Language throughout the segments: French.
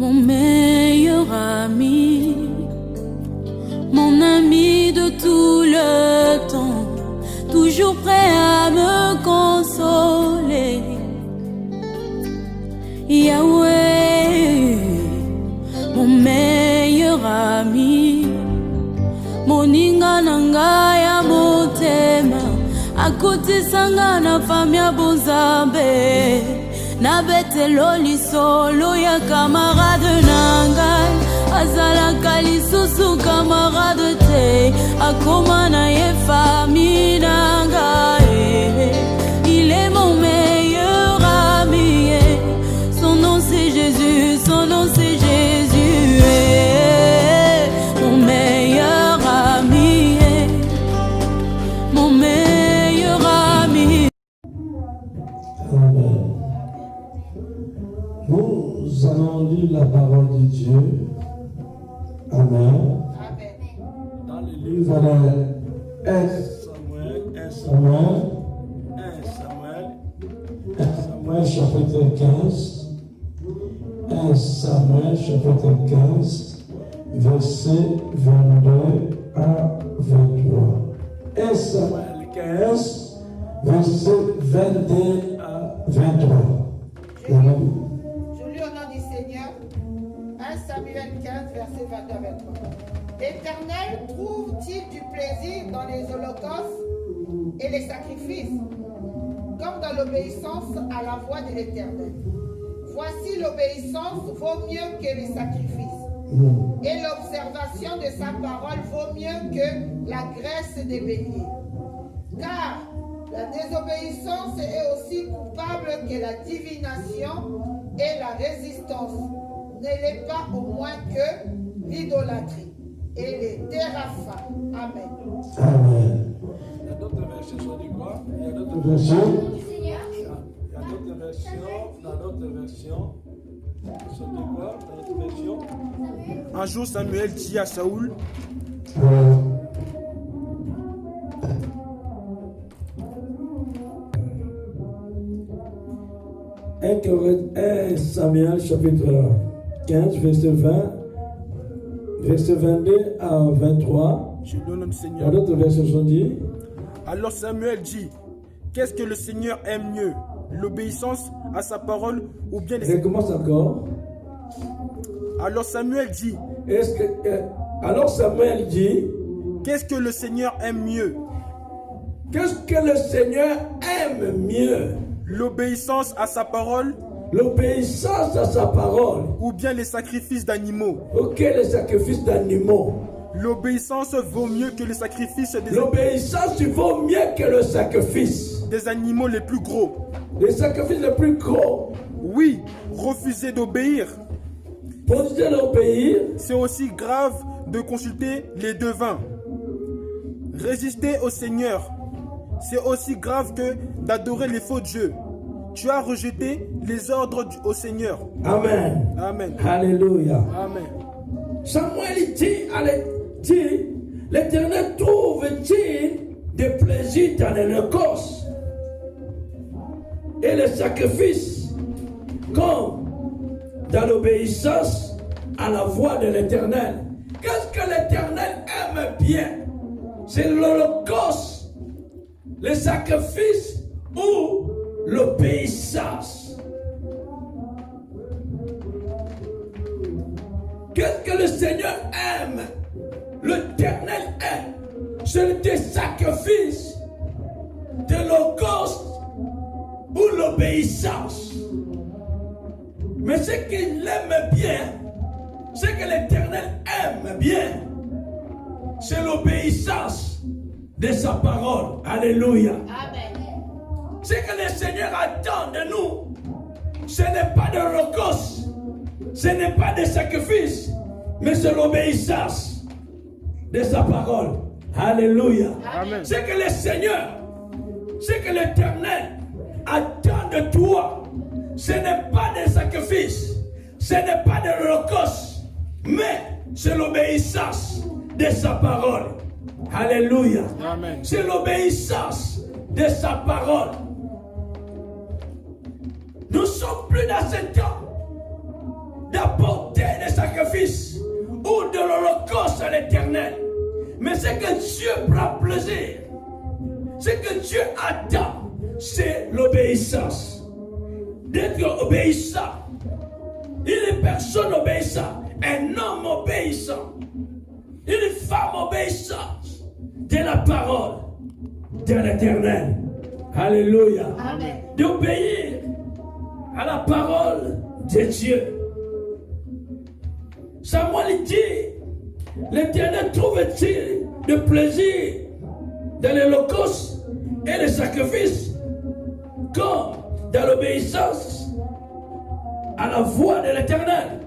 mon meilleur ami, mon ami de tout le temps, toujours prêt à me consoler. Yahweh, mon meilleur ami, moninga nanga ya motema, akuti sanga na famia bonzambe, na betelo lisolo ya camarade nangai, azala kalisusu camarade te, akoma na ye famille nangai. Il est mon meilleur ami, son nom c'est Jésus, son nom c'est Jésus, mon meilleur ami, mon meilleur ami. Amen. Nous allons lire la parole de Dieu. Amen. Dans le livre de 1 Samuel chapitre 15. 1 Samuel chapitre 15, verset 22 à 23. 1 Samuel 15, verset 22 à 23. Je lis au nom du Seigneur, 1 Samuel 15, verset 22 à 23. L'Éternel trouve-t-il du plaisir dans les holocaustes et les sacrifices, comme dans l'obéissance à la voix de l'Éternel? Voici, l'obéissance vaut mieux que les sacrifices, et l'observation de sa parole vaut mieux que la graisse des béliers. Car la désobéissance est aussi coupable que la divination, et la résistance ne l'est pas au moins que l'idolâtrie et les téraphes. Amen. Amen. Il y a d'autres versets sur du quoi? Il y a d'autres versets? Il y a d'autres versions. Dans d'autres versions. Sur du quoi? Dans d'autres versions. Un jour, Samuel dit à Saoul, Un Samuel chapitre 15, verset 20, verset 22 à 23. je donne le Il y Seigneur. a d'autres versets sont dit. Alors Samuel dit, qu'est-ce que le Seigneur aime mieux, l'obéissance à sa parole ou bien les sacrifices? Recommence encore. Alors Samuel dit, Alors Samuel dit, qu'est-ce que le Seigneur aime mieux, qu'est-ce que le Seigneur aime mieux? l'obéissance à sa parole L'obéissance à sa parole. ou bien les sacrifices d'animaux? Ok, les sacrifices d'animaux. L'obéissance vaut mieux que les sacrifices L'obéissance vaut mieux que le sacrifice. des animaux les plus gros. Les sacrifices les plus gros. Oui, refuser d'obéir, Pour dire d'obéir, c'est aussi grave de consulter les devins. Résister au Seigneur, c'est aussi grave que d'adorer les faux dieux. Tu as rejeté les ordres au Seigneur. Amen. Amen. Alléluia. Amen. Samuel dit, l'Éternel trouve-t-il des plaisirs dans l'Holocauste et les sacrifices, comme dans l'obéissance à la voix de l'Éternel? Qu'est-ce que l'Éternel aime bien? C'est l'Holocauste, les sacrifices ou l'obéissance? Qu'est-ce que le Seigneur aime? L'Éternel aime. C'est des sacrifices, de l'holocauste ou l'obéissance. Mais ce qu'il aime bien, ce que l'Éternel aime bien, c'est l'obéissance de sa parole. Alléluia. Amen. Ce que le Seigneur attend de nous, ce n'est pas de l'holocauste, ce n'est pas des sacrifices, mais c'est l'obéissance de sa parole. Alléluia. Amen. Ce que le Seigneur, ce que l'Éternel attend de toi, ce n'est pas des sacrifices, ce n'est pas de l'holocauste, mais c'est l'obéissance de sa parole. Alléluia. Amen. C'est l'obéissance de sa parole. Nous ne sommes plus dans ce temps d'apporter sacrifice ou de l'holocauste à l'Éternel. Mais ce que Dieu prend plaisir, ce que Dieu attend, c'est l'obéissance. D'être obéissant. Une personne obéissante, un homme obéissant, une femme obéissante de la parole de l'Éternel. Alléluia. Amen. D'obéir à la parole de Dieu. Samuel dit, l'Éternel trouve-t-il de plaisir dans l'holocauste et le sacrifice comme dans l'obéissance à la voix de l'Éternel?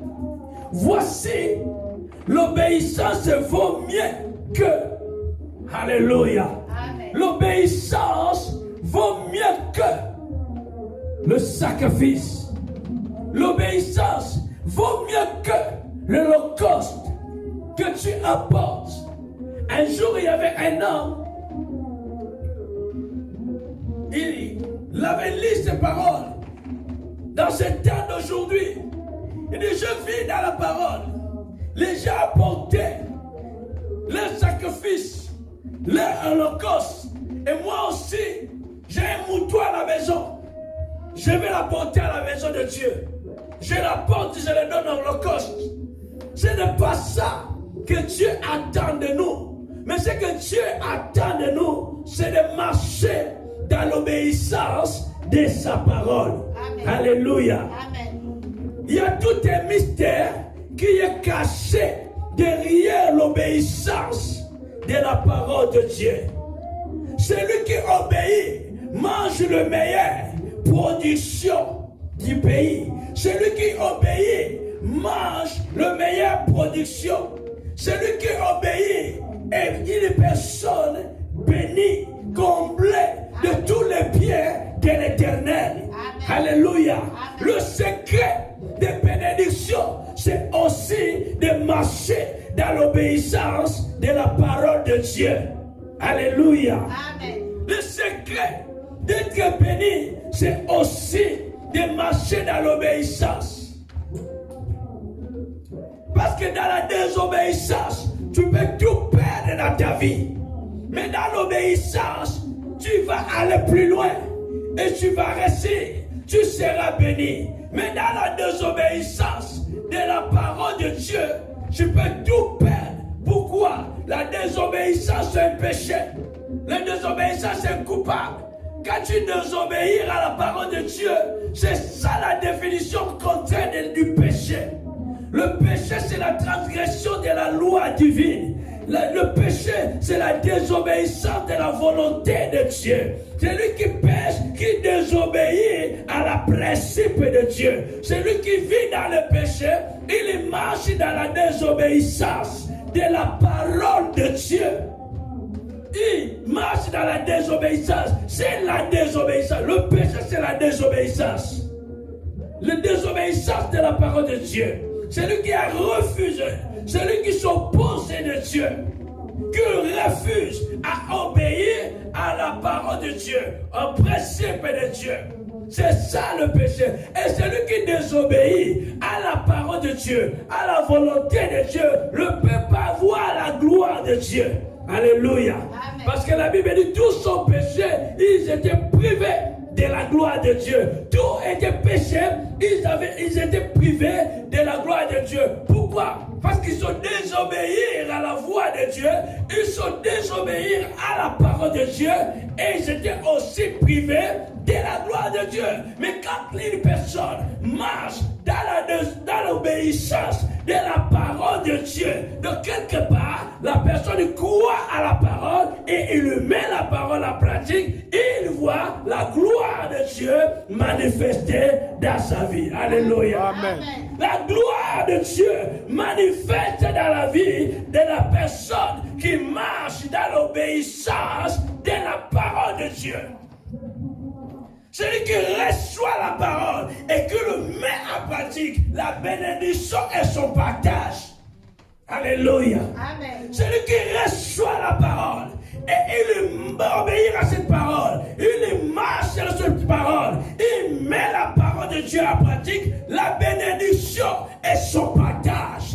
Voici, l'obéissance vaut mieux que, alléluia, Amen. l'obéissance vaut mieux que le sacrifice. L'obéissance vaut mieux que l'holocauste que tu apportes. Un jour, il y avait un homme, il avait lu ces paroles dans ce temps d'aujourd'hui. Il dit, je vis dans la parole. Les gens apportaient leur sacrifice, leur holocauste. Et moi aussi, j'ai un mouton à la maison. Je vais l'apporter à la maison de Dieu. Je l'apporte, je le donne en holocauste. Ce n'est pas ça que Dieu attend de nous. Mais ce que Dieu attend de nous, c'est de marcher dans l'obéissance de sa parole. Amen. Alléluia. Amen. Il y a tout un mystère qui est caché derrière l'obéissance de la parole de Dieu. Celui qui obéit mange le meilleur production du pays. Celui qui obéit mange le meilleur production. Celui qui obéit est une personne bénie, comblée de tous les biens de l'Éternel. Alléluia. Le secret des bénédictions, c'est aussi de marcher dans l'obéissance de la parole de Dieu. Alléluia. Amen. Le secret d'être béni, c'est aussi de marcher dans l'obéissance. Parce que dans la désobéissance, tu peux tout perdre dans ta vie. Mais dans l'obéissance, tu vas aller plus loin et tu vas réussir. Tu seras béni. Mais dans la désobéissance de la parole de Dieu, tu peux tout perdre. Pourquoi? La désobéissance, c'est un péché. La désobéissance, c'est un coupable. Quand tu désobéis à la parole de Dieu, c'est ça la définition contraire du péché. Le péché, c'est la transgression de la loi divine. Le péché, c'est la désobéissance de la volonté de Dieu. Celui qui pêche, qui désobéit à la principe de Dieu. Celui qui vit dans le péché, il marche dans la désobéissance de la parole de Dieu. Il marche dans la désobéissance. C'est la désobéissance. Le péché, c'est la désobéissance. La désobéissance de la parole de Dieu. Celui qui a refusé, celui qui s'oppose de Dieu, qui refuse à obéir à la parole de Dieu, au principe de Dieu. C'est ça le péché. Et celui qui désobéit à la parole de Dieu, à la volonté de Dieu, ne peut pas voir la gloire de Dieu. Alléluia. Amen. Parce que la Bible dit, tous sont péchés, ils étaient privés de la gloire de Dieu. Tout était péché, ils étaient privés de la gloire de Dieu. Pourquoi? Parce qu'ils ont désobéi à la voix de Dieu, ils ont désobéi à la parole de Dieu, et ils étaient aussi privés de la gloire de Dieu. Mais quand une personne marche dans l'obéissance de la parole de Dieu, de quelque part, la personne croit à la parole et il met la parole en pratique, il voit la gloire de Dieu manifestée dans sa vie. Alléluia. Amen. La gloire de Dieu manifeste dans la vie de la personne qui marche dans l'obéissance de la parole de Dieu. Celui qui reçoit la parole et qui le met en pratique, la bénédiction et son partage. Alléluia. Amen. Celui qui reçoit la parole et il obéit à cette parole, il marche sur cette parole, il met la parole de Dieu en pratique, la bénédiction et son partage.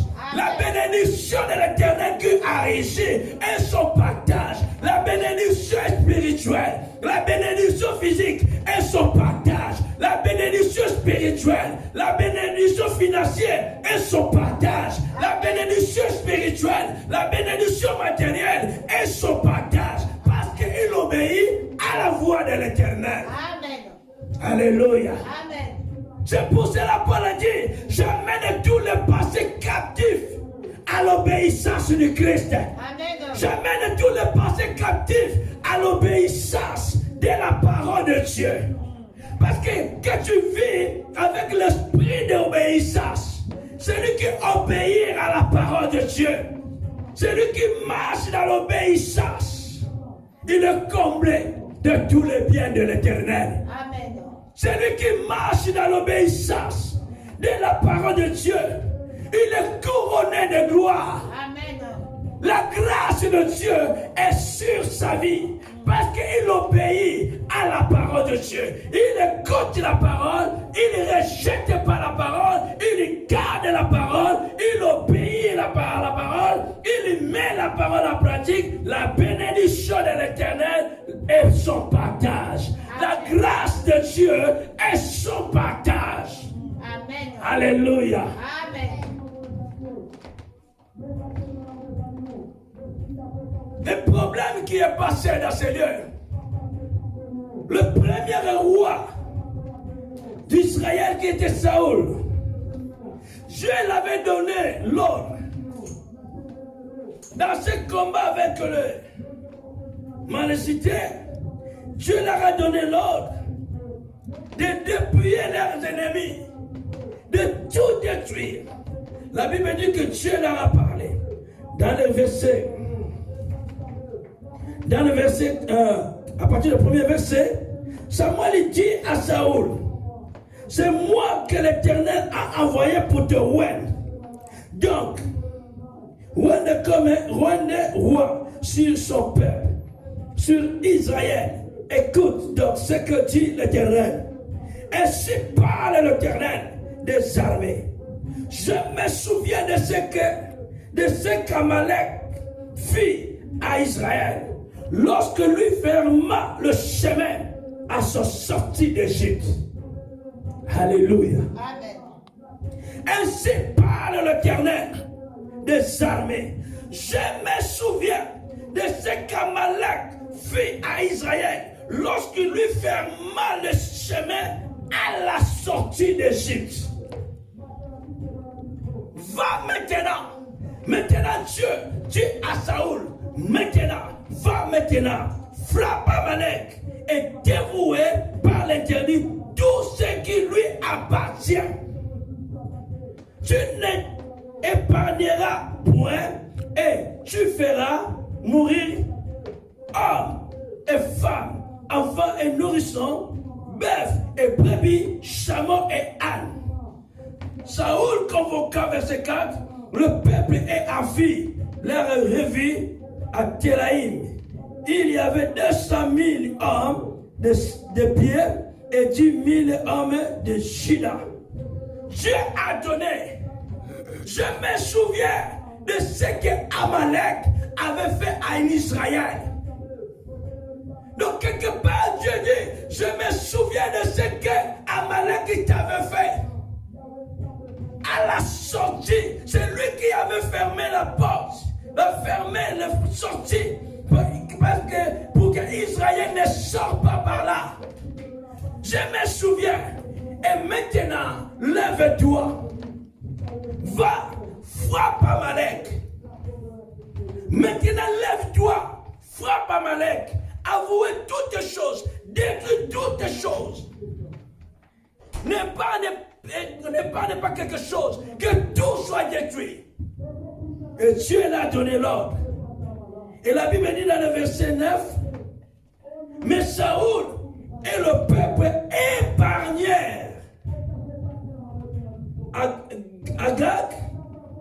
physique et son partage. La bénédiction spirituelle, la bénédiction financière et son partage. La bénédiction spirituelle, la bénédiction matérielle et son partage. Parce qu'il obéit à la voix de l'Éternel. Amen. Alléluia. Amen. C'est pour cela Paul a dit, j'amène tous les passés captifs à l'obéissance du Christ. Amen. J'amène tous les passés captifs à l'obéissance de la parole de Dieu. Parce que tu vis avec l'esprit d'obéissance, celui qui obéit à la parole de Dieu, celui qui marche dans l'obéissance, il est comblé de tous les biens de l'Éternel. Amen. Celui qui marche dans l'obéissance de la parole de Dieu, il est couronné de gloire. Amen. La grâce de Dieu est sur sa vie parce qu'il obéit à la parole de Dieu. Il écoute la parole, il ne rejette pas la parole, il garde la parole, il obéit à la parole, il met la parole en pratique. La bénédiction de l'Éternel est son partage. La grâce de Dieu est son partage. Amen. Alléluia. Amen. Le problème qui est passé dans ces lieux, le premier roi d'Israël qui était Saoul, Dieu l'avait donné l'ordre dans ce combat avec le malécité. Dieu leur a donné l'ordre de dépouiller leurs ennemis, de tout détruire. La Bible dit que Dieu leur a parlé dans le verset. Dans le verset, à partir du premier verset, Samuel dit à Saoul, c'est moi que l'Éternel a envoyé pour te oindre. Donc, oindre comme un roi sur son peuple, sur Israël. Écoute donc ce que dit l'Éternel. Ainsi parle l'Éternel des armées. Je me souviens de ce qu'Amalek fit à Israël lorsque lui ferma le chemin à sa sortie d'Égypte. Alléluia. Amen. Ainsi parle l'Éternel des armées. Je me souviens de ce qu'Amalek fit à Israël lorsqu'il lui ferma le chemin à la sortie d'Égypte. Va maintenant Dieu dit à Saoul, va maintenant, frappe Amalek et dévoué par l'interdit tout ce qui lui appartient. Tu n'épargneras point et tu feras mourir hommes et femmes, enfants et nourrissons, bœufs et brebis, chameaux et ânes. Saoul convoqua, verset 4, le peuple et Avi leur revit à Télaïm. Il y avait 200 000 hommes de Pierre et 10 000 hommes de Juda. Dieu a donné. Je me souviens de ce que Amalek avait fait à Israël. Donc quelque part Dieu dit, je me souviens de ce que Amalek t'avait fait. À la sortie, c'est lui qui avait fermé la porte, fermé la sortie, parce que pour que Israël ne sorte pas par là. Je me souviens. Et maintenant, lève-toi, va, frappe Amalek. Maintenant, lève-toi, frappe Amalek. Avouez toutes choses, détruis toutes choses. N'épargne pas quelque chose, que tout soit détruit. Et Dieu l'a donné l'ordre. Et la Bible dit dans le verset 9, mais Saoul et le peuple épargnèrent Agag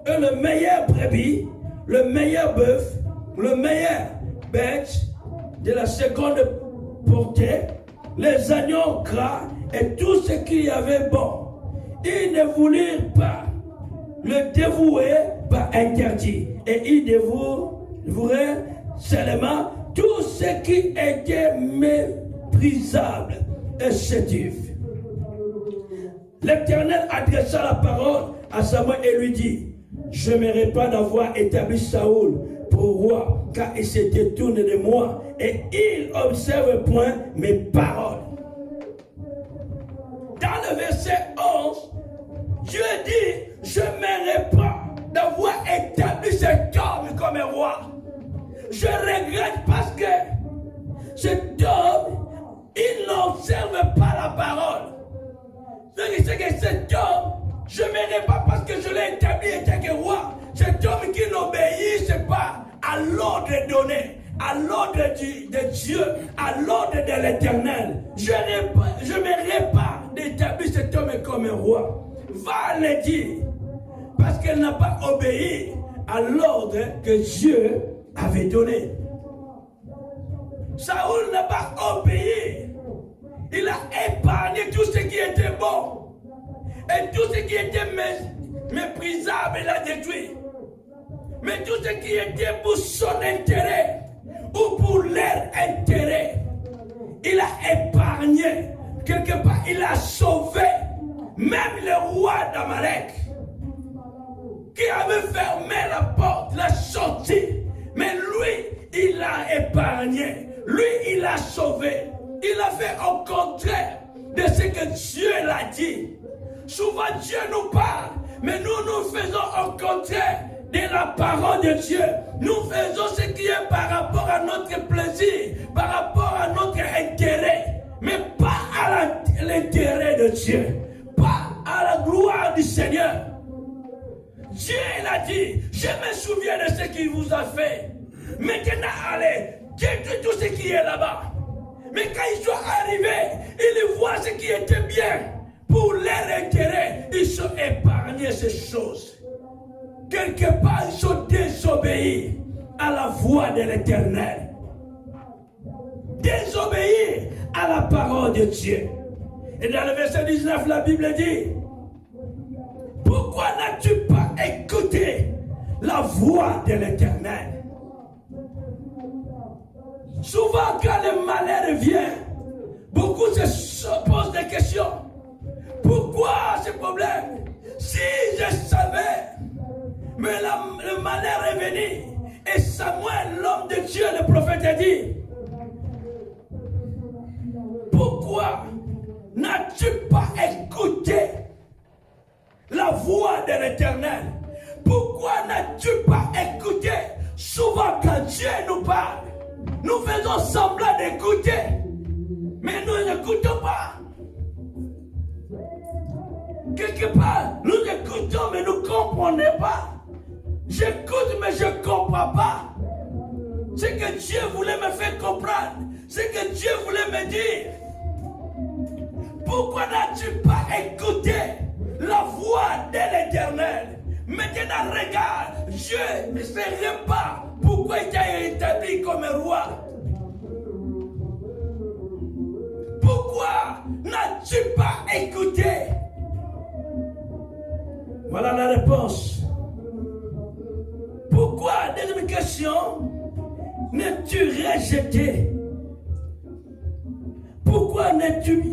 et le meilleur brebis, le meilleur bœuf, le meilleur bête de la seconde portée, les agneaux gras et tout ce qu'il y avait bon. Ils ne voulurent pas le dévouer par interdit. Et ils dévoueraient seulement tout ce qui était méprisable. méprisable et chétif. L'Éternel adressa la parole à Samuel et lui dit, je ne me répands d'avoir établi Saoul pour roi, car il se détourne de moi et il n'observe point mes paroles. Dans le verset 11, Dieu dit, je me répands d'avoir établi cet homme comme un roi. Je regrette parce que cet homme, il n'observe pas la parole. C'est que cet homme, je ne me répands parce que je l'ai établi en tant que roi. Cet homme qui n'obéit pas à l'ordre donné, à l'ordre de Dieu, à l'ordre de l'Éternel. Je me répands d'établir cet homme comme un roi. Va le dire, parce qu'elle n'a pas obéi à l'ordre que Dieu avait donné. Saoul n'a pas obéi. Il a épargné tout ce qui était bon. Et tout ce qui était méprisable, il a détruit. Mais tout ce qui était pour son intérêt ou pour leur intérêt, il a épargné. Quelque part, il a sauvé même le roi d'Amalek qui avait fermé la porte, l'a sorti. Mais lui, il a épargné. Lui, il a sauvé. Il a fait au contraire de ce que Dieu l'a dit. Souvent, Dieu nous parle, mais nous faisons au contraire de la parole de Dieu. Nous faisons ce qui est par rapport à notre plaisir, par rapport à notre intérêt, mais pas à l'intérêt de Dieu, pas à la gloire du Seigneur. Dieu l'a dit, je me souviens de ce qu'il vous a fait. Maintenant, allez, détruisez tout ce qui est là-bas. Mais quand ils sont arrivés, ils voient ce qui était bien. Pour leur intérêt, ils sont épargnés ces choses. Quelque part, ils sont désobéis à la voix de l'Éternel. Désobéis à la parole de Dieu. Et dans le verset 19, la Bible dit, pourquoi n'as-tu pas écouté la voix de l'Éternel? Souvent, quand le malheur vient, beaucoup se posent des questions. Pourquoi ce problème? Si je savais, mais le malheur est venu. Et Samuel, l'homme de Dieu, le prophète, a dit, pourquoi n'as-tu pas écouté la voix de l'Éternel? Pourquoi n'as-tu pas écouté? Souvent quand Dieu nous parle, nous faisons semblant d'écouter, mais nous n'écoutons pas. Quelque part, nous écoutons, mais nous ne comprenons pas. J'écoute, mais je ne comprends pas. Ce que Dieu voulait me faire comprendre, ce que Dieu voulait me dire. Pourquoi n'as-tu pas écouté la voix de l'Éternel? Maintenant, regarde, Dieu ne sait pas pourquoi il t'a établi comme un roi. Pourquoi n'as-tu pas écouté? Voilà la réponse. Pourquoi, deuxième question, n'es-tu rejeté? Pourquoi n'es-tu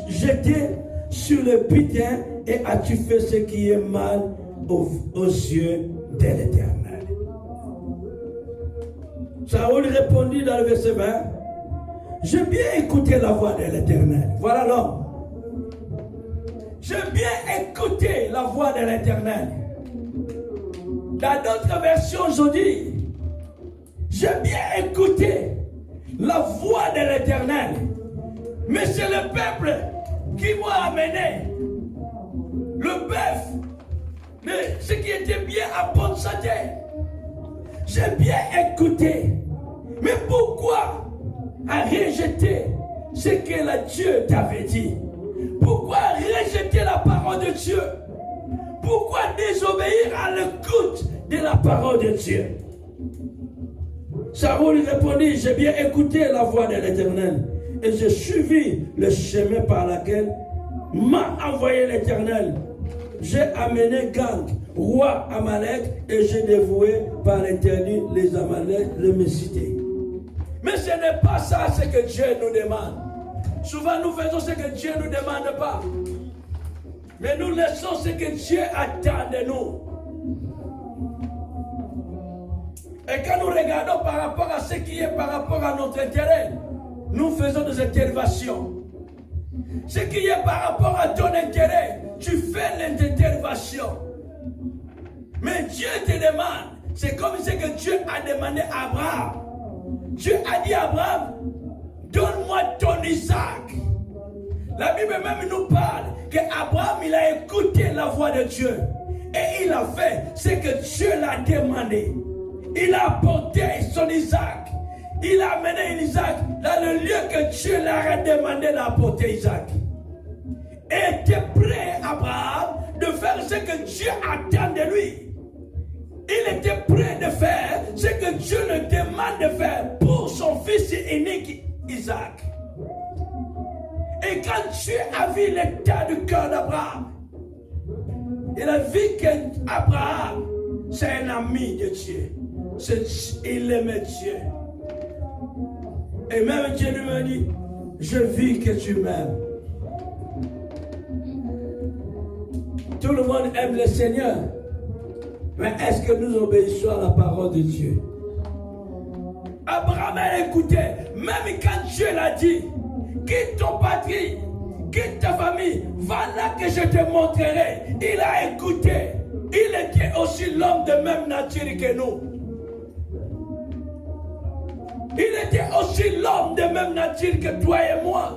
jeté sur le butin et as-tu fait ce qui est mal aux yeux de l'Éternel? Saoul répondit dans le verset 20, j'ai bien écouté la voix de l'Éternel. Voilà l'homme. J'ai bien écouté la voix de l'Éternel. Dans d'autres versions aujourd'hui, j'ai bien écouté la voix de l'Éternel. Mais c'est le peuple qui m'a amené le bœuf, ce qui était bien à bonne santé. J'ai bien écouté. Mais pourquoi a rejeté ce que Dieu t'avait dit? Pourquoi rejeter la parole de Dieu? Pourquoi désobéir à l'écoute de la parole de Dieu? Saoul répondit, j'ai bien écouté la voix de l'Éternel et j'ai suivi le chemin par lequel m'a envoyé l'Éternel. J'ai amené Gang, roi Amalek, et j'ai dévoué par l'Éternel les Amalek, les Messités. Mais ce n'est pas ça ce que Dieu nous demande. souvent nous faisons ce que Dieu ne nous demande pas. Mais nous laissons ce que Dieu attend de nous. Et quand nous regardons par rapport à ce qui est par rapport à notre intérêt, nous faisons des interventions. Ce qui est par rapport à ton intérêt, tu fais l'intervention. Mais Dieu te demande, c'est comme ce que Dieu a demandé à Abraham. Dieu a dit à Abraham, donne-moi ton Isaac. La Bible même nous parle qu'Abraham, il a écouté la voix de Dieu. Et il a fait ce que Dieu l'a demandé. Il a apporté son Isaac. Il a amené Isaac dans le lieu que Dieu leur a demandé d'apporter Isaac. Et était prêt, Abraham, de faire ce que Dieu attend de lui. Il était prêt de faire ce que Dieu le demande de faire pour son fils unique Isaac. Et quand Dieu a vu l'état du cœur d'Abraham, il a vu qu'Abraham, c'est un ami de Dieu. Il aimait Dieu. Et même Dieu lui a dit, je vis que tu m'aimes. Tout le monde aime le Seigneur. Mais est-ce que nous obéissons à la parole de Dieu? Abraham a écouté, même quand Dieu l'a dit, quitte ton patrie, quitte ta famille, va là que je te montrerai. Il a écouté. Il était aussi l'homme de même nature que nous. Il était aussi l'homme de même nature que toi et moi.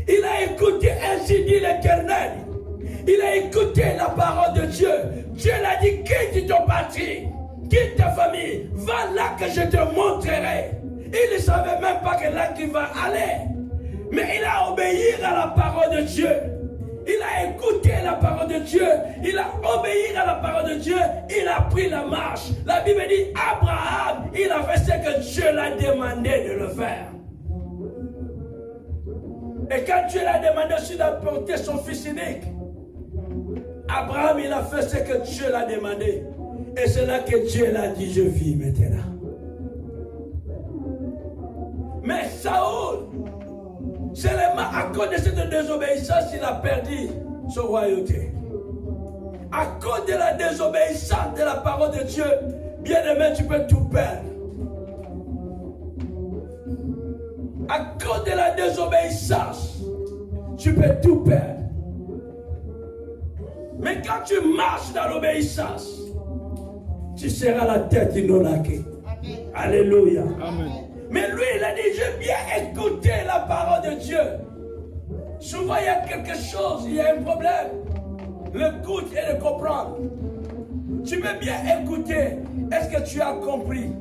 Il a écouté, ainsi dit l'Éternel. Il a écouté la parole de Dieu. Dieu l'a dit, quitte ton patrie, quitte ta famille, va là que je te montrerai. Il ne savait même pas que là qu'il va aller. Mais il a obéi à la parole de Dieu. Il a écouté la parole de Dieu. Il a obéi à la parole de Dieu. Il a pris la marche. La Bible dit, Abraham, il a fait ce que Dieu l'a demandé de le faire. Et quand Dieu l'a demandé aussi d'apporter son fils unique, Abraham, il a fait ce que Dieu l'a demandé. Et c'est là que Dieu l'a dit, je vis maintenant. Mais Saoul, seulement à cause de cette désobéissance, il a perdu son royauté. À cause de la désobéissance de la parole de Dieu, bien aimé, tu peux tout perdre. À cause de la désobéissance, tu peux tout perdre. Mais quand tu marches dans l'obéissance, tu seras la tête inolakée. Alléluia. Amen. Mais lui, il a dit, j'ai bien écouté la parole de Dieu. Souvent, il y a quelque chose, il y a un problème. L'écoute et de comprendre. Tu peux bien écouter. Est-ce que tu as compris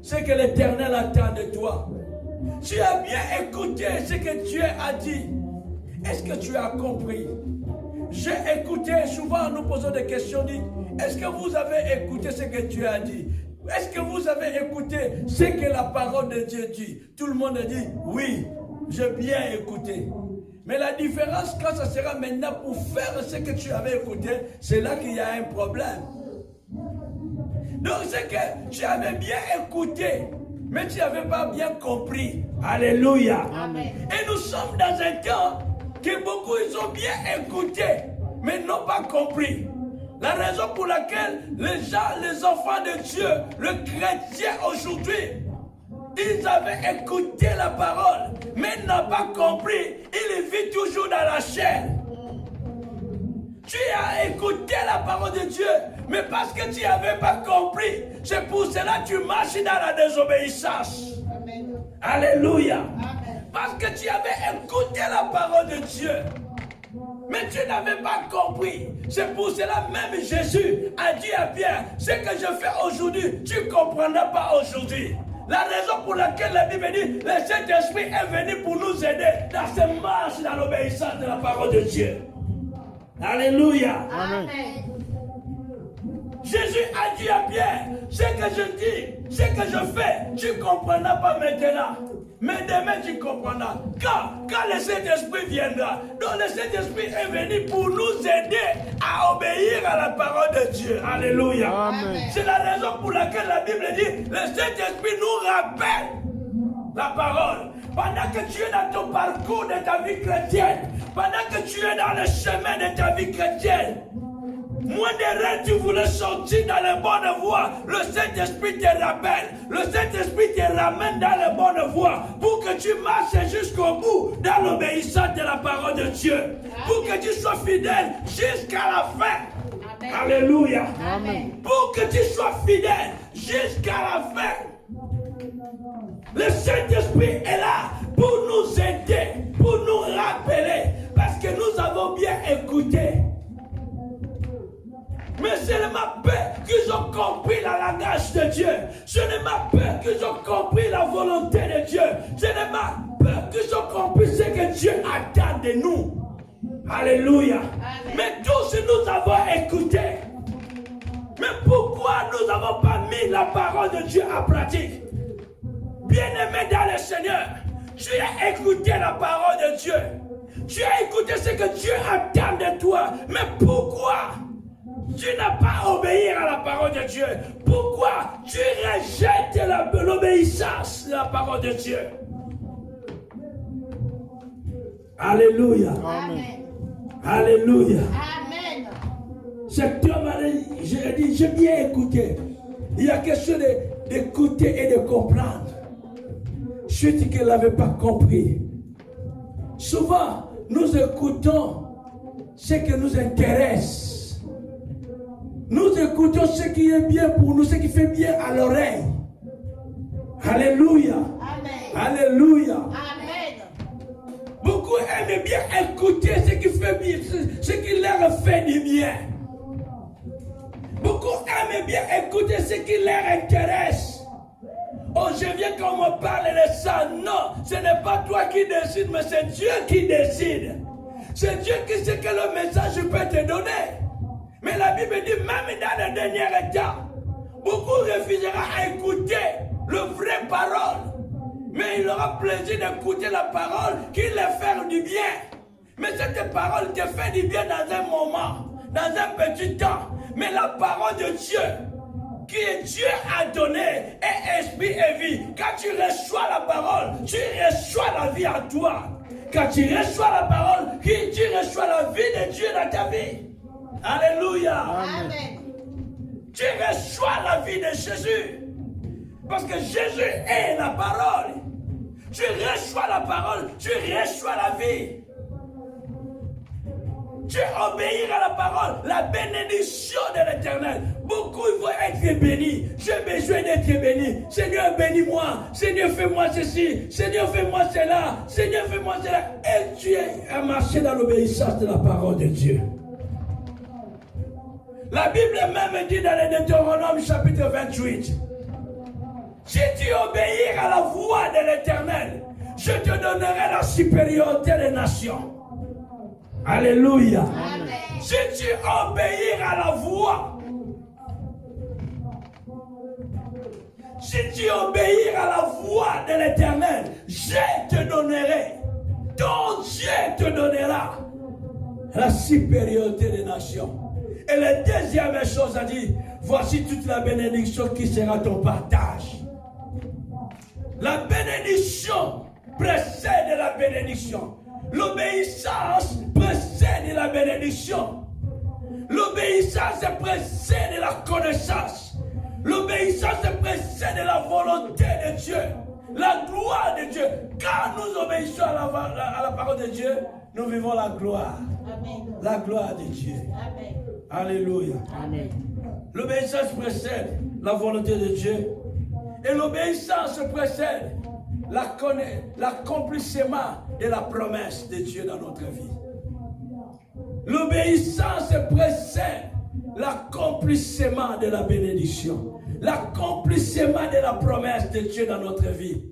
ce que l'Éternel attend de toi? Tu as bien écouté ce que Dieu a dit. Est-ce que tu as compris? J'ai écouté, souvent nous posons des questions, dit, est-ce que vous avez écouté ce que Dieu a dit? Est-ce que vous avez écouté ce que la parole de Dieu dit? Tout le monde dit, oui, j'ai bien écouté. Mais la différence, quand ça sera maintenant pour faire ce que tu avais écouté, c'est là qu'il y a un problème. Donc c'est que tu avais bien écouté, mais tu n'avais pas bien compris. Alléluia. Amen. Et nous sommes dans un temps que beaucoup ils ont bien écouté, mais n'ont pas compris. La raison pour laquelle les gens, les enfants de Dieu, le chrétien aujourd'hui, ils avaient écouté la parole, mais n'ont pas compris. Ils vivent toujours dans la chair. Tu as écouté la parole de Dieu, mais parce que tu n'avais pas compris, c'est pour cela que tu marches dans la désobéissance. Amen. Alléluia. Amen. Parce que tu avais écouté la parole de Dieu, mais tu n'avais pas compris. C'est pour cela même Jésus a dit à Pierre, ce que je fais aujourd'hui, tu ne comprendras pas aujourd'hui. La raison pour laquelle la Bible dit, le Saint-Esprit est venu pour nous aider dans cette marche, dans l'obéissance de la parole de Dieu. Alléluia. Amen. Jésus a dit à Pierre, ce que je dis, ce que je fais, tu ne comprendras pas maintenant. Mais demain tu comprendras. Quand le Saint-Esprit viendra, donc le Saint-Esprit est venu pour nous aider à obéir à la parole de Dieu. Alléluia. Amen. C'est la raison pour laquelle la Bible dit, le Saint-Esprit nous rappelle la parole. pendant que tu es dans ton parcours de ta vie chrétienne, pendant que tu es dans le chemin de ta vie chrétienne, moins de rêves tu voulais sortir dans la bonne voie, le Saint-Esprit te rappelle, le Saint-Esprit te ramène dans la bonne voie pour que tu marches jusqu'au bout dans l'obéissance de la parole de Dieu, pour que tu sois fidèle jusqu'à la fin. Amen. Alléluia. Amen. Pour que tu sois fidèle jusqu'à la fin. Le Saint-Esprit est là pour nous aider, pour nous rappeler, parce que nous avons bien écouté. Mais seulement peu qu'ils ont compris la langage de Dieu. Seulement peu qu'ils ont compris la volonté de Dieu. Seulement peu qu'ils ont compris ce que Dieu attend de nous. Alléluia. Amen. Mais tous nous avons écouté. Mais pourquoi nous n'avons pas mis la parole de Dieu en pratique? Bien-aimé dans le Seigneur, tu as écouté la parole de Dieu. Tu as écouté ce que Dieu attend de toi. Mais pourquoi tu n'as pas obéi à la parole de Dieu? Pourquoi tu rejettes l'obéissance de la parole de Dieu? Alléluia. Amen. Alléluia. Amen. Cet homme, j'ai dit, j'ai bien écouté. Il y a quelque chose d'écouter et de comprendre. Je dis qu'elle n'avait pas compris. Souvent, nous écoutons ce qui nous intéresse. Nous écoutons ce qui est bien pour nous, ce qui fait bien à l'oreille. Alléluia. Amen. Alléluia. Amen. Beaucoup aiment bien écouter ce qui fait bien, ce qui leur fait du bien. Beaucoup aiment bien écouter ce qui leur intéresse. Oh, je viens qu'on me parle de ça. Non, ce n'est pas toi qui décide, mais c'est Dieu qui décide. C'est Dieu qui sait que le message peut te donner. Mais la Bible dit, même dans le dernier temps, beaucoup refuseront à écouter le vrai parole. Mais il aura plaisir d'écouter la parole qui leur fait du bien. Mais cette parole te fait du bien dans un moment, dans un petit temps. Mais la parole de Dieu, qui Dieu a donné, est esprit et vie. Quand tu reçois la parole, tu reçois la vie en toi. Quand tu reçois la parole, tu reçois la vie de Dieu dans ta vie. Alléluia. Amen. Tu reçois la vie de Jésus. Parce que Jésus est la parole. Tu reçois la parole, tu reçois la vie. Tu obéis à la parole, la bénédiction de l'Éternel. Beaucoup vont être bénis. J'ai besoin d'être béni. Seigneur, bénis-moi. Seigneur, fais-moi ceci. Seigneur, fais-moi cela. Seigneur, fais-moi cela. Et tu as marché dans l'obéissance de la parole de Dieu. La Bible même dit dans le Deutéronome chapitre 28, si tu obéis à la voix de l'Éternel, je te donnerai la supériorité des nations. Alléluia. Amen. Si tu obéis à la voix, si tu obéis à la voix de l'Éternel, je te donnerai, ton Dieu te donnera la supériorité des nations. Et la deuxième chose a dit, voici toute la bénédiction qui sera ton partage. La bénédiction précède la bénédiction. L'obéissance précède la bénédiction. L'obéissance précède la connaissance. L'obéissance précède la volonté de Dieu. La gloire de Dieu. Quand nous obéissons à la parole de Dieu, nous vivons la gloire. Amen. La gloire de Dieu. Amen. Alléluia. Amen. L'obéissance précède la volonté de Dieu. Et l'obéissance précède l'accomplissement de la promesse de Dieu dans notre vie. L'obéissance précède l'accomplissement de la bénédiction. L'accomplissement de la promesse de Dieu dans notre vie.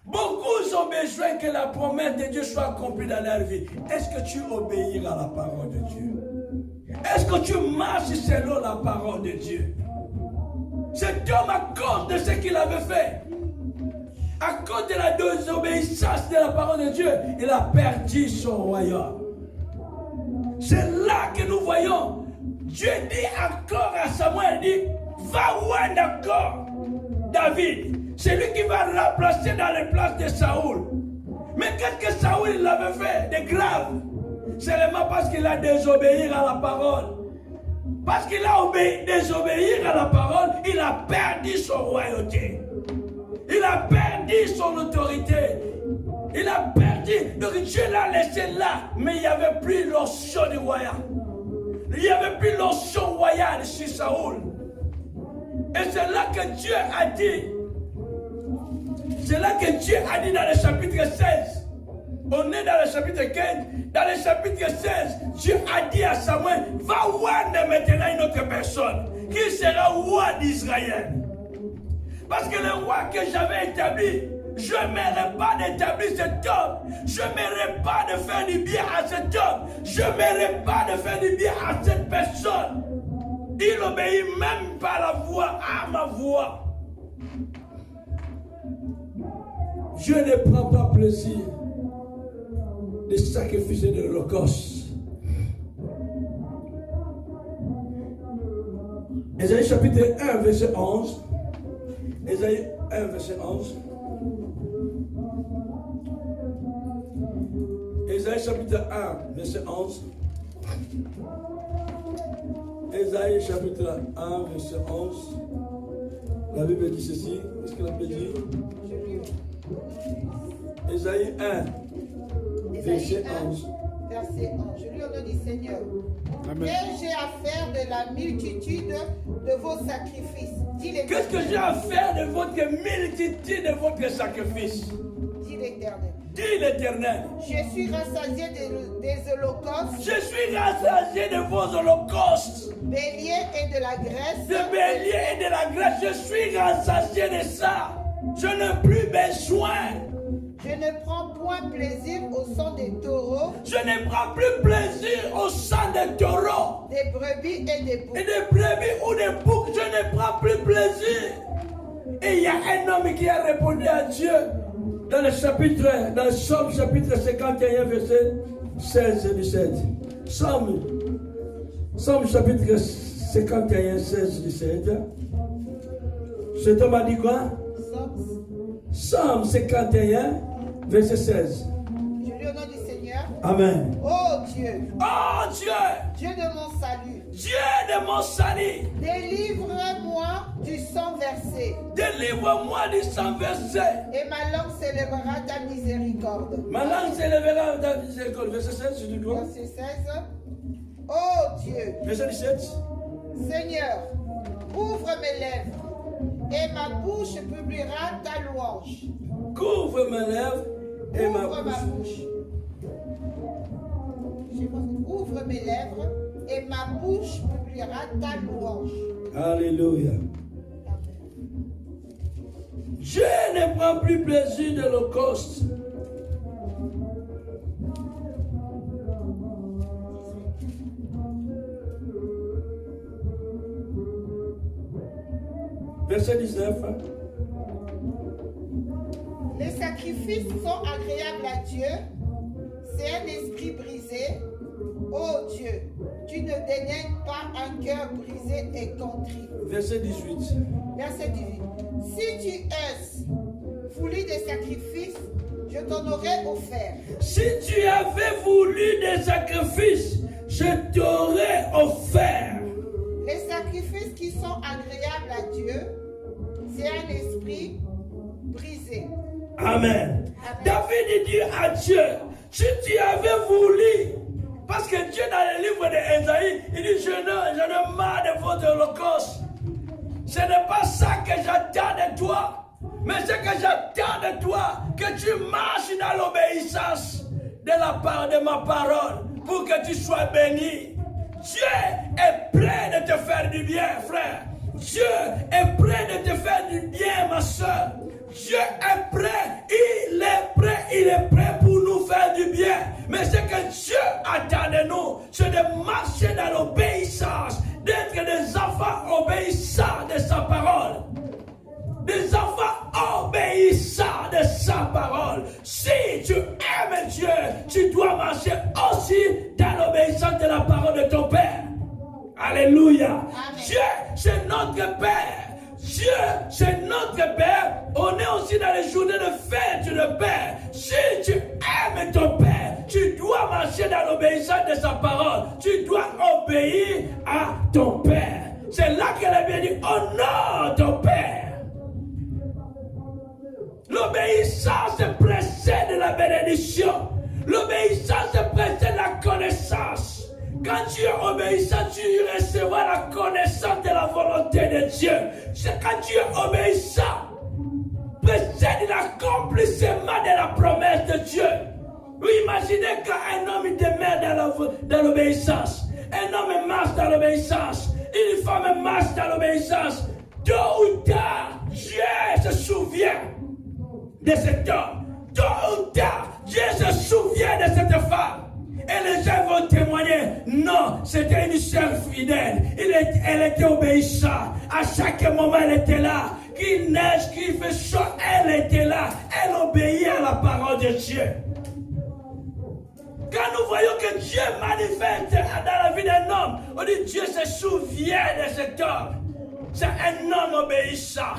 Beaucoup ont besoin que la promesse de Dieu soit accomplie dans leur vie. Est-ce que tu obéis à la parole de Dieu? Est-ce que tu marches selon la parole de Dieu? Cet homme, à cause de ce qu'il avait fait, à cause de la désobéissance de la parole de Dieu, il a perdu son royaume. C'est là que nous voyons, Dieu dit encore à Samuel, il dit, va voir encore David, c'est lui qui va remplacer dans les places de Saoul. Mais qu'est-ce que Saoul il avait fait de grave? Seulement parce qu'il a désobéi à la parole. Parce qu'il a désobéi à la parole, il a perdu son royauté. Il a perdu son autorité. Il a perdu. Donc Dieu l'a laissé là. Mais il n'y avait plus l'onction du royal. Il n'y avait plus l'onction royale sur Saoul. Et c'est là que Dieu a dit. C'est là que Dieu a dit dans le chapitre 16. On est dans le chapitre 15. Dans le chapitre 16, Dieu a dit à Samuel, va voir maintenant une autre personne qui sera roi d'Israël. Parce que le roi que j'avais établi, je ne mérite pas d'établir cet homme. Je ne mérite pas de faire du bien à cet homme. Je ne mérite pas de faire du bien à cette personne. Il obéit même pas à la voix, à ma voix. Dieu ne prend pas plaisir des sacrifices et de l'Holocauste. Ésaïe chapitre 1, verset 11. Ésaïe 1, verset 11. Ésaïe chapitre 1, verset 11. Ésaïe chapitre 1, verset 11. La Bible dit ceci. Qu'est-ce que la Bible dit? Ésaïe 1, verset 11. Verset 11. Je lis au nom du Seigneur. Amen. Qu'ai-je à faire de la multitude de vos sacrifices? Dit l'Éternel. Qu'est-ce que j'ai à faire de votre multitude de votre sacrifice? Dit l'Éternel. Dit l'Éternel. Je suis rassasié des holocaustes, Je suis rassasié de vos holocaustes, béliers et de la graisse. de béliers et de la graisse. Je suis rassasié de ça. Je n'ai plus besoin. Je ne prends point plaisir au sang des taureaux, Je ne prends plus plaisir au sang des taureaux des brebis et des boucs. et des brebis ou des boucs. Je ne prends plus plaisir. Et il y a un homme qui a répondu à Dieu dans le Psaume chapitre 51, verset 16 et 17. Psaume chapitre 51, 16 et 17. Cet homme a dit quoi? Psaume 51, verset 16. Je lis au nom du Seigneur. Amen. Oh Dieu, Oh Dieu, Dieu de mon salut, Dieu de mon salut, délivre-moi du sang versé, délivre-moi du sang versé. et ma langue célébrera ta miséricorde. Ma langue s'élèvera dans ta miséricorde. Verset 16, je dis quoi? Verset 16. Oh Dieu, Verset 17. Seigneur, ouvre mes lèvres, et ma bouche publiera ta louange. Couvre mes lèvres et ma Ouvre ma bouche. bouche. Ouvre mes lèvres, et ma bouche publiera ta louange. Alléluia. Je ne prends plus plaisir de l'Holocauste. Verset 19. Les sacrifices sont agréables à Dieu. C'est un esprit brisé. Oh Dieu, tu ne dédaignes pas un cœur brisé et contrit. Verset 18. Verset 18. Si tu es voulu des sacrifices, je t'en aurais offert. Si tu avais voulu des sacrifices, je t'aurais offert. Les sacrifices qui sont agréables à Dieu, c'est un esprit brisé. Amen. Amen. David dit à Dieu, si tu avais voulu, parce que Dieu dans le livre d'Ésaïe, il dit, j'en ai marre de votre holocauste. Ce n'est pas ça que j'attends de toi, mais ce que j'attends de toi, que tu marches dans l'obéissance de la part de ma parole, pour que tu sois béni. Dieu est prêt de te faire du bien, frère. Dieu est prêt de te faire du bien, ma soeur. Dieu est prêt, il est prêt pour nous faire du bien. Mais ce que Dieu attend de nous, c'est de marcher dans l'obéissance, d'être des enfants obéissants de sa parole. Des enfants obéissants de sa parole. Si tu aimes Dieu, tu dois marcher aussi dans l'obéissance de la parole de ton Père. Alléluia. Amen. Dieu, c'est notre Père. Dieu, c'est notre Père. On est aussi dans les journées de fête de Père. Si tu aimes ton père, tu dois marcher dans l'obéissance de sa parole. Tu dois obéir à ton père. C'est là qu'elle a bien dit, honore ton père. L'obéissance précède la bénédiction. L'obéissance précède la connaissance. Quand tu es obéissant, tu recevras la connaissance de la volonté de Dieu. C'est quand tu es obéissant, précède l'accomplissement de la promesse de Dieu. Vous imaginez qu'un homme demeure dans l'obéissance. Un homme marche dans l'obéissance. Une femme marche dans l'obéissance. Tôt ou tard, Dieu se souvient de cet homme. Tôt ou tard, Dieu se souvient de cette femme. Et les gens vont témoigner, non, c'était une sœur fidèle. Elle était obéissante. À chaque moment, elle était là. Qu'il neige, qu'il fait chaud, elle était là. Elle obéit à la parole de Dieu. Quand nous voyons que Dieu manifeste dans la vie d'un homme, on dit Dieu se souvient de cet homme. C'est un homme obéissant.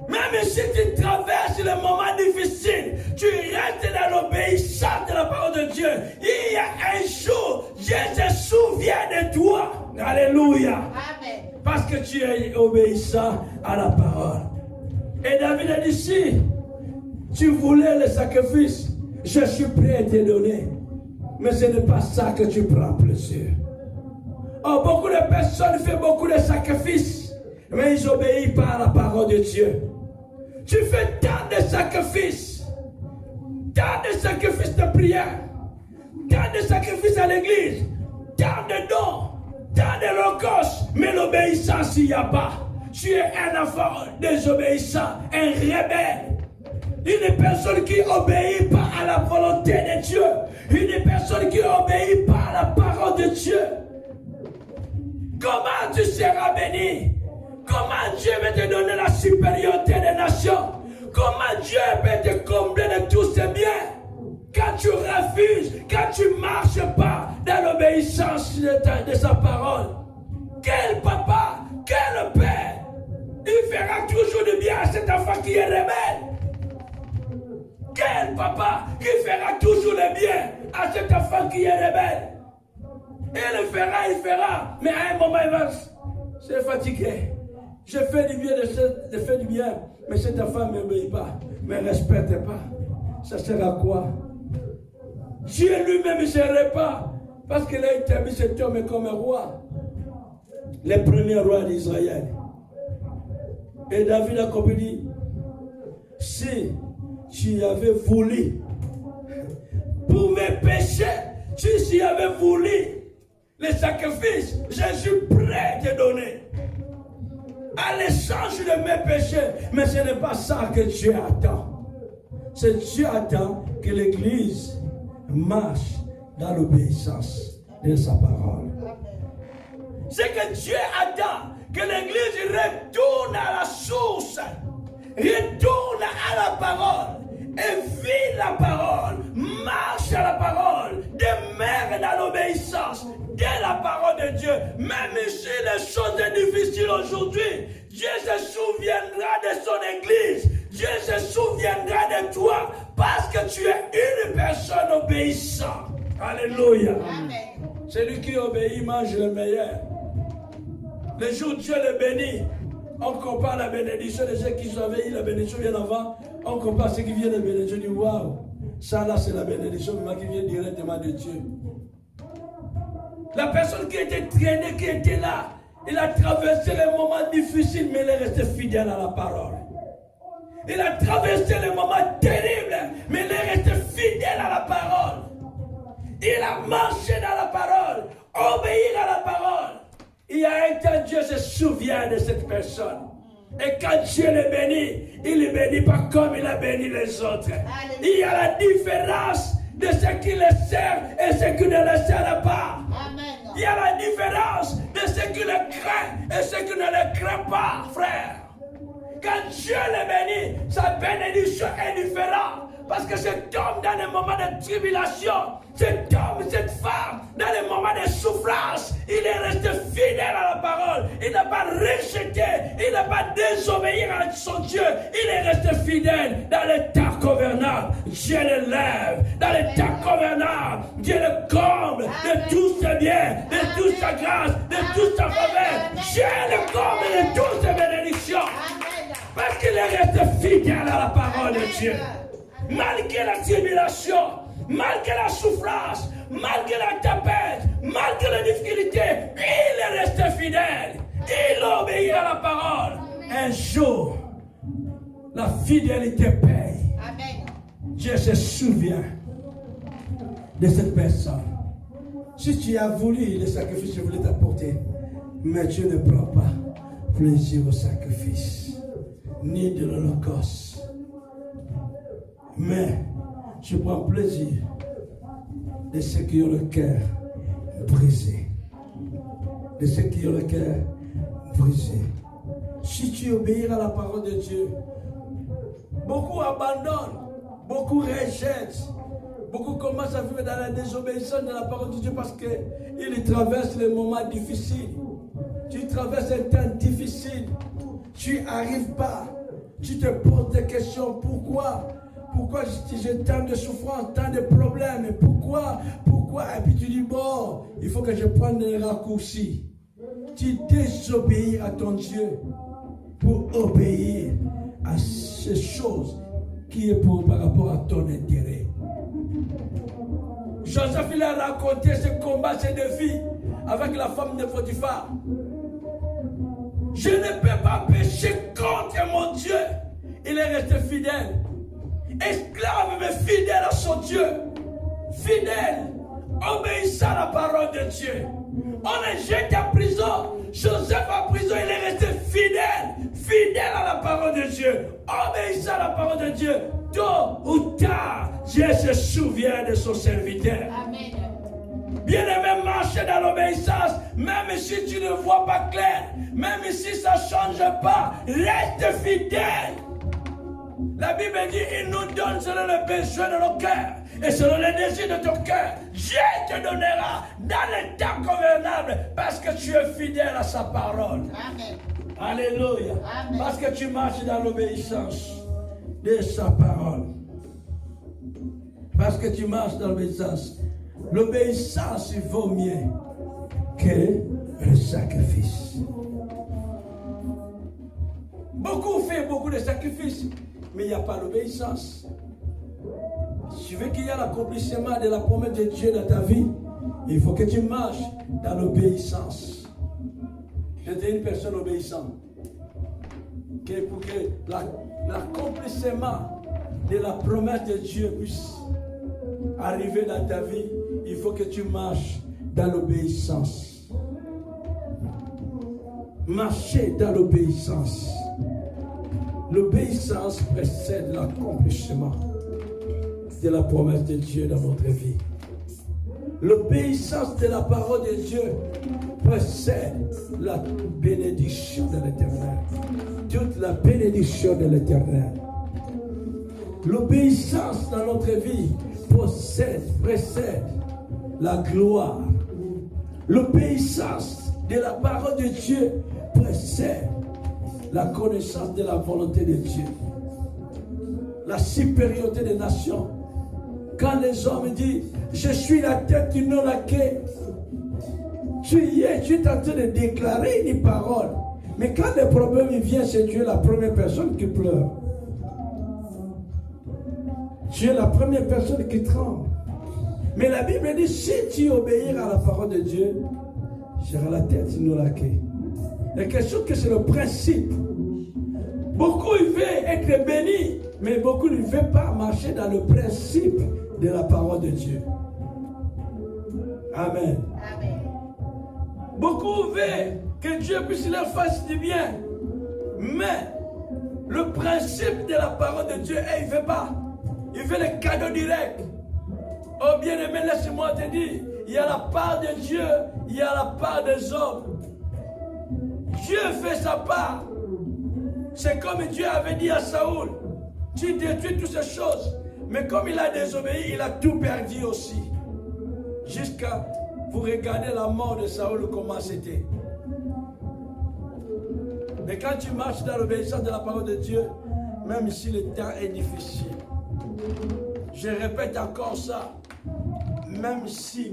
Même si tu traverses les moments difficiles, tu restes dans l'obéissance de la parole de Dieu. Il y a un jour, Dieu se souvient de toi. Alléluia. Amen. Parce que tu es obéissant à la parole. Et David a dit, si tu voulais le sacrifice, je suis prêt à te donner. Mais ce n'est pas ça que tu prends plaisir. Oh, beaucoup de personnes font beaucoup de sacrifices, mais ils n'obéissent pas à la parole de Dieu. Tu fais tant de sacrifices de prière, tant de sacrifices à l'église, tant de dons, tant de l'holocauste, mais l'obéissance, il n'y a pas. Tu es un enfant désobéissant, un rebelle. Une personne qui n'obéit pas à la volonté de Dieu. Une personne qui n'obéit pas à la parole de Dieu. Comment tu seras béni? Comment Dieu va te donner la supériorité des nations? Comment Dieu va te combler de tous ses biens? Quand tu refuses, quand tu ne marches pas dans l'obéissance de sa parole. Quel papa, quel père, il fera toujours du bien à cet enfant qui est rebelle. Quel papa qui fera toujours le bien à cet enfant qui est rebelle? Il fera, mais à un moment il va se fatiguer. Je fais du bien, je fais du bien, mais cette enfant ne m'obéit pas, ne me respecte pas. Ça sert à quoi? Dieu lui-même ne serait pas, parce qu'il a établi cet homme comme un roi, le premier roi d'Israël. Et David a compris, si tu avais voulu, pour mes péchés, si tu avais voulu les sacrifices, je suis prêt à te donner. À l'échange de mes péchés. Mais ce n'est pas ça que Dieu attend. C'est Dieu attend que l'Église marche dans l'obéissance de sa parole. C'est que Dieu attend que l'Église retourne à la source, retourne à la parole et vit la parole, marche à la parole, demeure dans l'obéissance de la parole de Dieu. Même si les choses sont difficiles aujourd'hui, Dieu se souviendra de son Église. Dieu se souviendra de toi parce que tu es une personne obéissante. Alléluia. Amen. Celui qui obéit mange le meilleur. Le jour où Dieu le bénit, on compare la bénédiction de ceux qui avaient eu la bénédiction bien avant. On compare ceux qui viennent de bénédiction. On dit waouh, ça là c'est la bénédiction qui vient directement de Dieu. La personne qui était traînée, qui était là, il a traversé les moments difficiles, mais il est resté fidèle à la parole. Il a traversé les moments terribles, mais il est resté fidèle à la parole. Il a marché dans la parole, obéi à la parole. Il y a un temps, Dieu se souvient de cette personne. Et quand Dieu le bénit, il ne le bénit pas comme il a béni les autres. Il y a la différence de ce qui le sert et ce qui ne le sert pas. Amen. Il y a la différence de ce qui le craint et ce qui ne le craint pas, frère. Quand Dieu le bénit, sa bénédiction est différente. Parce que cet homme, dans les moments de tribulation, cet homme, cette femme, dans les moments de souffrance, il est resté fidèle à la parole. Il n'a pas rejeté, il n'a pas désobéi à son Dieu. Il est resté fidèle dans les temps convenables. Dieu le lève. Dans les temps convenables, Dieu le comble de tous ses biens, de toute sa grâce, de toute sa faveur. Dieu le comble de toutes ses bénédictions. Parce qu'il est resté fidèle à la parole de Dieu. Malgré la tribulation, malgré la souffrance, malgré la tempête, malgré les difficultés, il est resté fidèle. Il obéit à la parole. Un jour, la fidélité paye. Amen. Dieu se souvient de cette personne. Si tu as voulu le sacrifice, je voulais t'apporter, mais Dieu ne prend pas plaisir au sacrifice, ni de l'holocauste. Mais je prends plaisir de ceux qui ont le cœur brisé. De ceux qui ont le cœur brisé. Si tu obéis à la parole de Dieu, beaucoup abandonnent, beaucoup rejettent, beaucoup commencent à vivre dans la désobéissance de la parole de Dieu parce qu'ils traversent les moments difficiles. Tu traverses un temps difficile, tu n'arrives pas, tu te poses des questions, pourquoi j'ai tant de souffrances, tant de problèmes, pourquoi, et puis tu dis, bon, il faut que je prenne des raccourcis. Tu désobéis à ton Dieu pour obéir à ces choses qui est par rapport à ton intérêt. Joseph, il a raconté ce combat, ce défi avec la femme de Potiphar. Je ne peux pas pécher contre mon Dieu. Il est resté fidèle. Esclave mais fidèle à son Dieu. Fidèle, obéissant à la parole de Dieu. On est jeté en prison. Joseph en prison, il est resté fidèle à la parole de Dieu. Obéissant à la parole de Dieu. Tôt ou tard, Dieu se souvient de son serviteur. Amen. Bien-aimé, marche dans l'obéissance, même si tu ne vois pas clair, même si ça ne change pas, reste fidèle. La Bible dit, il nous donne selon le besoin de nos cœurs et selon les désirs de ton cœur. Dieu te donnera dans les temps convenables parce que tu es fidèle à sa parole. Amen. Alléluia. Amen. Parce que tu marches dans l'obéissance de sa parole. Parce que tu marches dans l'obéissance. L'obéissance, il vaut mieux que le sacrifice. Beaucoup font beaucoup de sacrifices, mais il n'y a pas l'obéissance. Si tu veux qu'il y ait l'accomplissement de la promesse de Dieu dans ta vie, il faut que tu marches dans l'obéissance. J'étais une personne obéissante. Pour que l'accomplissement de la promesse de Dieu puisse arriver dans ta vie, il faut que tu marches dans l'obéissance. Marcher dans l'obéissance. L'obéissance précède l'accomplissement de la promesse de Dieu dans notre vie. L'obéissance de la parole de Dieu précède la bénédiction de l'Éternel. Toute la bénédiction de l'Éternel. L'obéissance dans notre vie précède la gloire. L'obéissance de la parole de Dieu précède la connaissance de la volonté de Dieu. La supériorité des nations. Quand les hommes disent, je suis la tête, tu n'as la queue. Tu es en train de déclarer une parole. Mais quand le problème vient, c'est Dieu la première personne qui pleure. Tu es la première personne qui tremble. Mais la Bible dit, si tu obéiras à la parole de Dieu, j'aurai la tête, tu n'auras la queue. La question que c'est le principe. Beaucoup ils veulent être bénis, mais beaucoup ne veulent pas marcher dans le principe de la parole de Dieu. Amen. Amen. Beaucoup veulent que Dieu puisse leur faire du bien, mais le principe de la parole de Dieu, il ne veut pas. Il veut les cadeaux directs. Oh bien-aimé, laisse-moi te dire, il y a la part de Dieu, il y a la part des hommes. Dieu fait sa part. C'est comme Dieu avait dit à Saoul, tu détruis toutes ces choses, Mais comme il a désobéi, il a tout perdu aussi. Jusqu'à vous regarder la mort de Saül, comment c'était. Mais quand tu marches dans l'obéissance de la parole de Dieu, même si le temps est difficile, je répète encore ça, même si,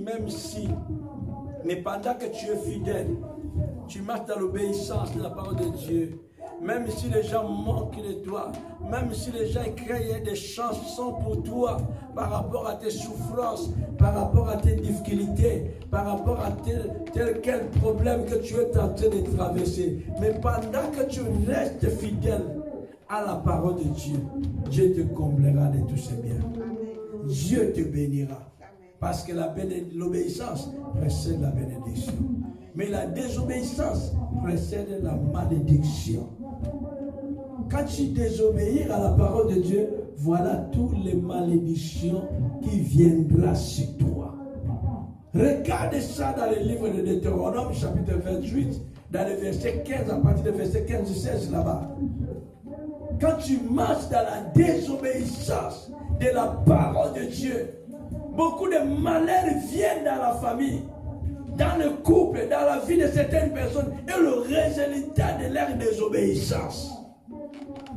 mais pendant que tu es fidèle, tu marches dans l'obéissance de la parole de Dieu, même si les gens manquent de toi, même si les gens créent des chansons pour toi, par rapport à tes souffrances, par rapport à tes difficultés, par rapport à tel quel problème que tu es en train de traverser, mais pendant que tu restes fidèle à la parole de Dieu, Dieu te comblera de tous ses biens. Dieu te bénira. Parce que l'obéissance précède la bénédiction. Mais la désobéissance précède la malédiction. Quand tu désobéis à la parole de Dieu, voilà toutes les malédictions qui viendront sur toi. Regardez ça dans le livre de Deutéronome, chapitre 28, dans le verset 15, à partir du verset 15-16 là-bas. Quand tu marches dans la désobéissance de la parole de Dieu, beaucoup de malheurs viennent dans la famille, dans le couple, dans la vie de certaines personnes, et le résultat de leur désobéissance.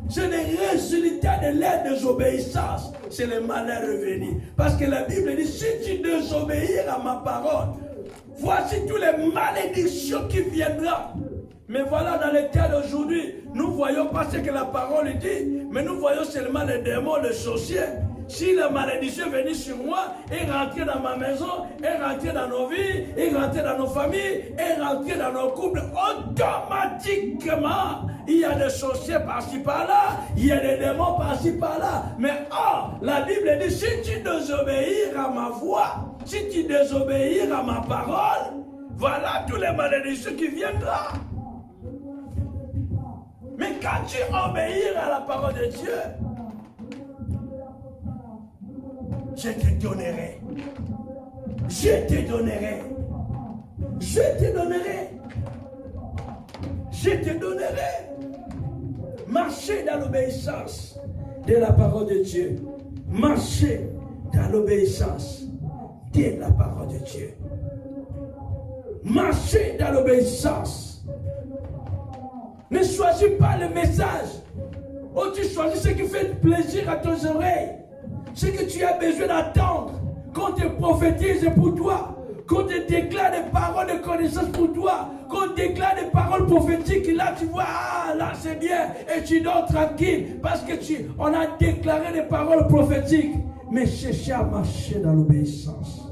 C'est le résultat de leur désobéissance, c'est le malheur revenu. Parce que la Bible dit, si tu désobéis à ma parole, voici toutes les malédictions qui viendront. Mais voilà, dans le cas d'aujourd'hui, nous ne voyons pas ce que la parole dit, mais nous voyons seulement les démons, les sorciers. Si la malédiction venait sur moi, et rentrait dans ma maison, et rentrait dans nos vies, et rentrait dans nos familles, et rentrait dans nos couples, automatiquement, il y a des sorciers par-ci par-là, il y a des démons par-ci par-là. Mais la Bible dit, si tu désobéis à ma voix, si tu désobéis à ma parole, voilà toutes les malédictions qui viendront. Mais quand tu obéis à la parole de Dieu, je te donnerai. Je te donnerai. Je te donnerai. Je te donnerai. Marchez dans l'obéissance de la parole de Dieu. Marchez dans l'obéissance de la parole de Dieu. Marchez dans l'obéissance. Ne choisis pas le message. Oh, tu choisis ce qui fait plaisir à tes oreilles. Ce que tu as besoin d'attendre, qu'on te prophétise pour toi, qu'on te déclare des paroles de connaissance pour toi, qu'on te déclare des paroles prophétiques, et là tu vois, là c'est bien, et tu dors tranquille, parce que on a déclaré des paroles prophétiques, mais cherchez à marcher dans l'obéissance.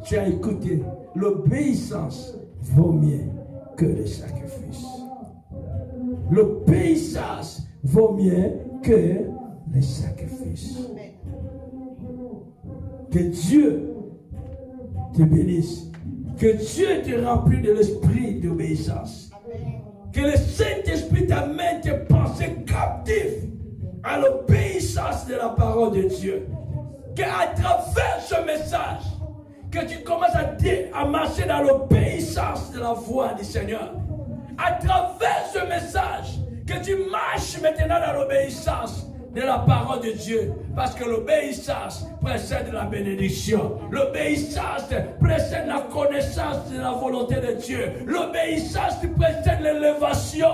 Tu as écouté, l'obéissance vaut mieux que le sacrifice. L'obéissance vaut mieux que les sacrifices. Que Dieu te bénisse. Que Dieu te remplisse de l'esprit d'obéissance. Que le Saint-Esprit t'amène tes pensées captives à l'obéissance de la parole de Dieu. Qu'à travers ce message, que tu commences à marcher dans l'obéissance de la voix du Seigneur. À travers ce message, que tu marches maintenant dans l'obéissance de la parole de Dieu, parce que l'obéissance précède la bénédiction, l'obéissance précède la connaissance de la volonté de Dieu, l'obéissance précède l'élévation,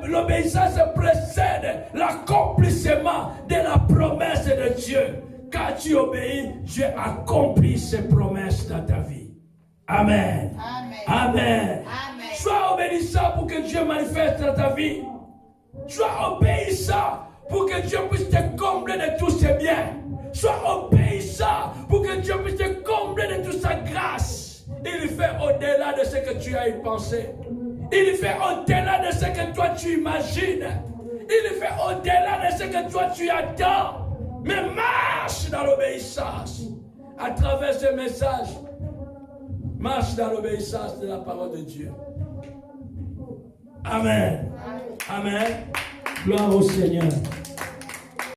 l'obéissance précède l'accomplissement de la promesse de Dieu. Quand tu obéis, Dieu accomplit ses promesses dans ta vie. Amen. Amen. Amen. Amen. Sois obéissant pour que Dieu manifeste dans ta vie. Sois obéissant pour que Dieu puisse te combler de tous ses biens. Sois obéissant pour que Dieu puisse te combler de toute sa grâce. Il fait au-delà de ce que tu as pensé. Il fait au-delà de ce que toi tu imagines. Il fait au-delà de ce que toi tu attends. Mais marche dans l'obéissance. À travers ce message, marche dans l'obéissance de la parole de Dieu. Amen. Amen. Gloire au Seigneur.